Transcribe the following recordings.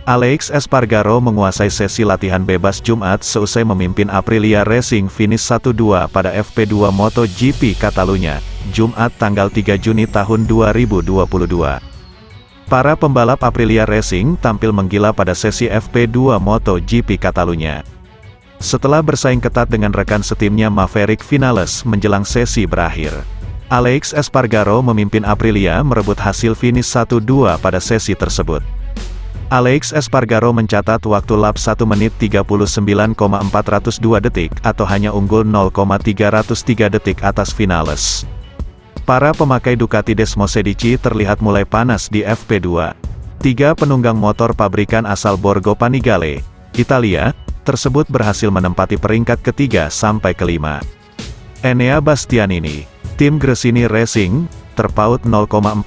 Aleix Espargaro menguasai sesi latihan bebas Jumat seusai memimpin Aprilia Racing finish 1-2 pada FP2 MotoGP Catalunya, Jumat tanggal 3 Juni tahun 2022. Para pembalap Aprilia Racing tampil menggila pada sesi FP2 MotoGP Catalunya. Setelah bersaing ketat dengan rekan setimnya Maverick Vinales menjelang sesi berakhir, Aleix Espargaro memimpin Aprilia merebut hasil finish 1-2 pada sesi tersebut. Aleix Espargaro mencatat waktu lap 1 menit 39,402 detik atau hanya unggul 0,303 detik atas Vinales. Para pemakai Ducati Desmosedici terlihat mulai panas di FP2. 3 penunggang motor pabrikan asal Borgo Panigale, Italia, tersebut berhasil menempati peringkat ketiga sampai kelima. Enea Bastianini, tim Gresini Racing, terpaut 0,488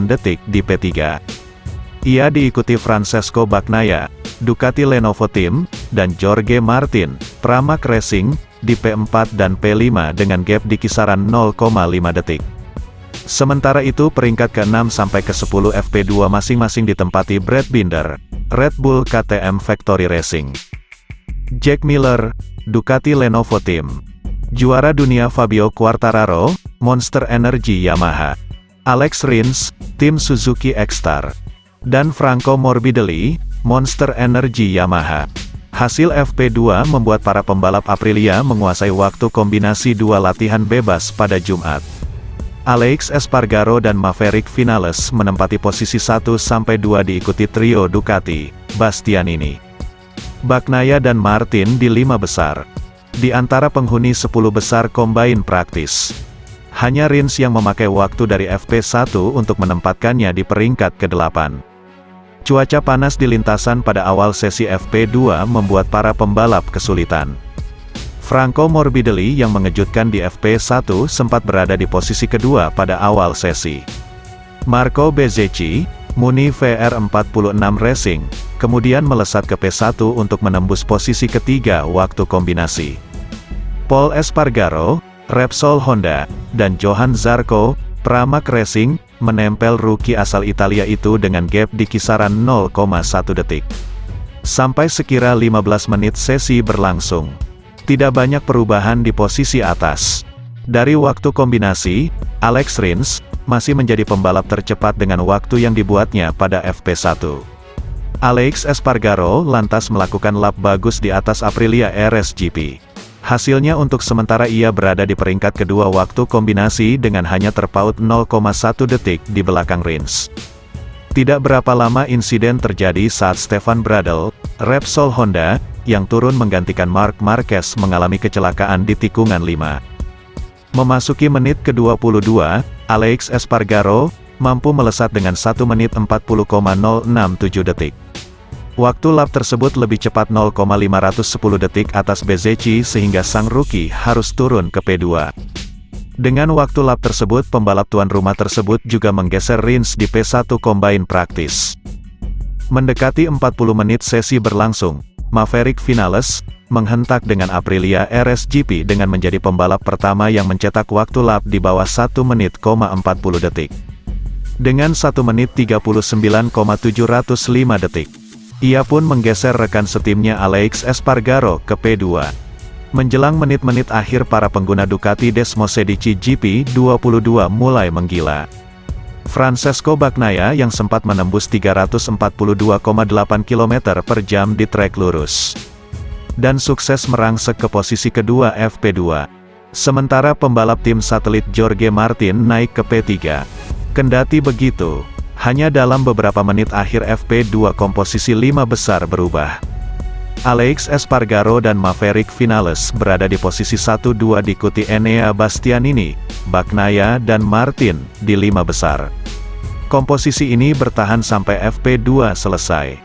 detik di P3. Ia diikuti Francesco Bagnaia, Ducati Lenovo Team, dan Jorge Martin, Pramac Racing, di P4 dan P5 dengan gap di kisaran 0,5 detik. Sementara itu peringkat ke-6 sampai ke-10 FP2 masing-masing ditempati Brad Binder, Red Bull KTM Factory Racing. Jack Miller, Ducati Lenovo Team. Juara dunia Fabio Quartararo, Monster Energy Yamaha. Alex Rins, tim Suzuki X-Star. Dan Franco Morbidelli, Monster Energy Yamaha. Hasil FP2 membuat para pembalap Aprilia menguasai waktu kombinasi 2 latihan bebas pada Jumat. Aleix Espargaro dan Maverick Vinales menempati posisi 1-2 diikuti trio Ducati, Bastianini, Bagnaia dan Martin di 5 besar. Di antara penghuni 10 besar combine praktis, hanya Rins yang memakai waktu dari FP1 untuk menempatkannya di peringkat ke-8. Cuaca panas di lintasan pada awal sesi FP2 membuat para pembalap kesulitan. Franco Morbidelli yang mengejutkan di FP1 sempat berada di posisi kedua pada awal sesi. Marco Bezzecchi, Muni VR46 Racing, kemudian melesat ke P1 untuk menembus posisi ketiga waktu kombinasi. Pol Espargaro, Repsol Honda, dan Johan Zarco, Pramac Racing, menempel rookie asal Italia itu dengan gap di kisaran 0,1 detik. Sampai sekira 15 menit sesi berlangsung, tidak banyak perubahan di posisi atas. Dari waktu kombinasi, Alex Rins masih menjadi pembalap tercepat dengan waktu yang dibuatnya pada FP1. Aleix Espargaro lantas melakukan lap bagus di atas Aprilia RSGP. Hasilnya untuk sementara ia berada di peringkat kedua waktu kombinasi dengan hanya terpaut 0,1 detik di belakang Rins. Tidak berapa lama insiden terjadi saat Stefan Bradl, Repsol Honda, yang turun menggantikan Marc Marquez mengalami kecelakaan di tikungan 5. Memasuki menit ke-22, Aleix Espargaro mampu melesat dengan 1 menit 40,067 detik. Waktu lap tersebut lebih cepat 0,510 detik atas Bezzecchi sehingga sang rookie harus turun ke P2. Dengan waktu lap tersebut pembalap tuan rumah tersebut juga menggeser Rins di P1 combine praktis. Mendekati 40 menit sesi berlangsung, Maverick Vinales menghentak dengan Aprilia RSGP dengan menjadi pembalap pertama yang mencetak waktu lap di bawah 1 menit, 40 detik. Dengan 1 menit 39,705 detik. Ia pun menggeser rekan setimnya Aleix Espargaro ke P2. Menjelang menit-menit akhir para pengguna Ducati Desmosedici GP22 mulai menggila. Francesco Bagnaia yang sempat menembus 342,8 km per jam di trek lurus, dan sukses merangsek ke posisi kedua FP2. Sementara pembalap tim satelit Jorge Martin naik ke P3. Kendati begitu, hanya dalam beberapa menit akhir FP2 komposisi 5 besar berubah. Aleix Espargaro dan Maverick Vinales berada di posisi 1-2 diikuti Enea Bastianini, Bagnaia dan Martin di 5 besar. Komposisi ini bertahan sampai FP2 selesai.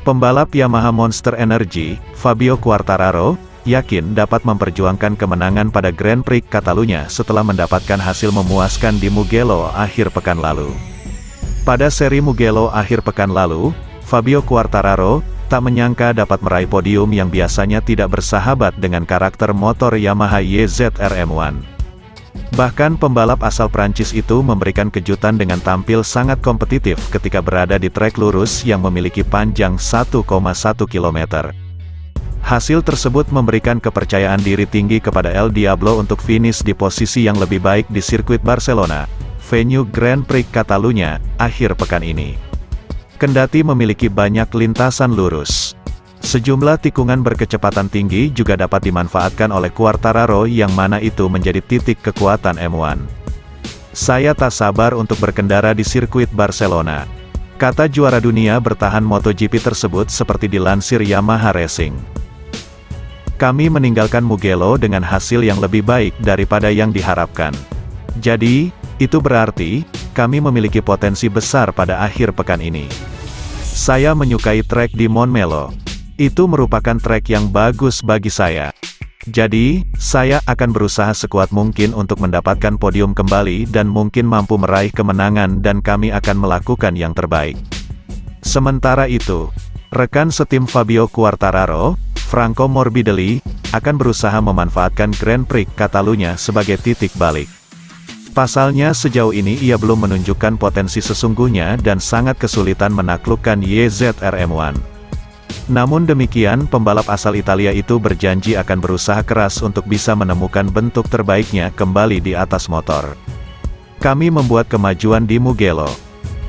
Pembalap Yamaha Monster Energy, Fabio Quartararo, yakin dapat memperjuangkan kemenangan pada Grand Prix Catalunya setelah mendapatkan hasil memuaskan di Mugello akhir pekan lalu. Pada seri Mugello akhir pekan lalu, Fabio Quartararo tak menyangka dapat meraih podium yang biasanya tidak bersahabat dengan karakter motor Yamaha YZR-M1. Bahkan pembalap asal Prancis itu memberikan kejutan dengan tampil sangat kompetitif ketika berada di trek lurus yang memiliki panjang 1,1 km. Hasil tersebut memberikan kepercayaan diri tinggi kepada El Diablo untuk finish di posisi yang lebih baik di sirkuit Barcelona, venue Grand Prix Catalunya, akhir pekan ini. Kendati memiliki banyak lintasan lurus, sejumlah tikungan berkecepatan tinggi juga dapat dimanfaatkan oleh Quartararo yang mana itu menjadi titik kekuatan M1. "Saya tak sabar untuk berkendara di sirkuit Barcelona," kata juara dunia bertahan MotoGP tersebut seperti dilansir Yamaha Racing. "Kami meninggalkan Mugello dengan hasil yang lebih baik daripada yang diharapkan. Jadi, itu berarti, kami memiliki potensi besar pada akhir pekan ini. Saya menyukai trek di Montmeló. Itu merupakan trek yang bagus bagi saya. Jadi, saya akan berusaha sekuat mungkin untuk mendapatkan podium kembali dan mungkin mampu meraih kemenangan dan kami akan melakukan yang terbaik." Sementara itu, rekan setim Fabio Quartararo, Franco Morbidelli, akan berusaha memanfaatkan Grand Prix Catalunya sebagai titik balik. Pasalnya sejauh ini ia belum menunjukkan potensi sesungguhnya dan sangat kesulitan menaklukkan YZR M1. Namun demikian, pembalap asal Italia itu berjanji akan berusaha keras untuk bisa menemukan bentuk terbaiknya kembali di atas motor. "Kami membuat kemajuan di Mugello.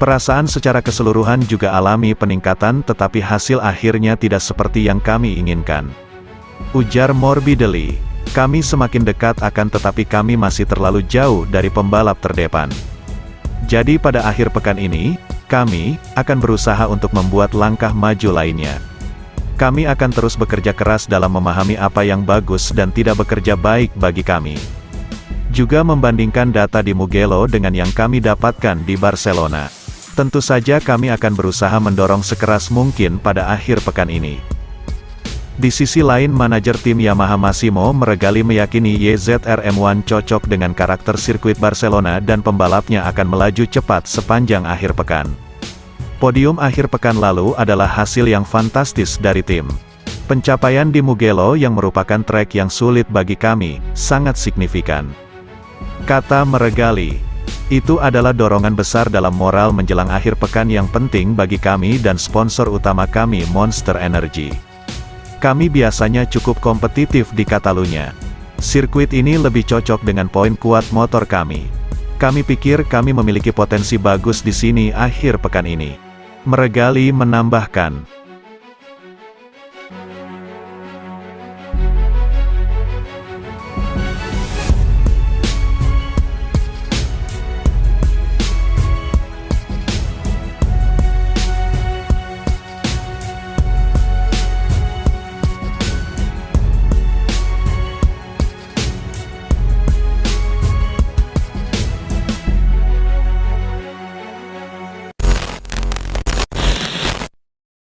Perasaan secara keseluruhan juga alami peningkatan tetapi hasil akhirnya tidak seperti yang kami inginkan," ujar Morbidelli. "Kami semakin dekat akan tetapi kami masih terlalu jauh dari pembalap terdepan. Jadi pada akhir pekan ini, kami akan berusaha untuk membuat langkah maju lainnya. Kami akan terus bekerja keras dalam memahami apa yang bagus dan tidak bekerja baik bagi kami. Juga membandingkan data di Mugello dengan yang kami dapatkan di Barcelona. Tentu saja kami akan berusaha mendorong sekeras mungkin pada akhir pekan ini." Di sisi lain, manajer tim Yamaha Massimo Meregali meyakini YZR M1 cocok dengan karakter sirkuit Barcelona dan pembalapnya akan melaju cepat sepanjang akhir pekan. "Podium akhir pekan lalu adalah hasil yang fantastis dari tim. Pencapaian di Mugello yang merupakan trek yang sulit bagi kami, sangat signifikan," kata Meregali. "Itu adalah dorongan besar dalam moral menjelang akhir pekan yang penting bagi kami dan sponsor utama kami Monster Energy. Kami biasanya cukup kompetitif di Catalunya. Sirkuit ini lebih cocok dengan poin kuat motor kami. Kami pikir kami memiliki potensi bagus di sini akhir pekan ini," Meregali menambahkan.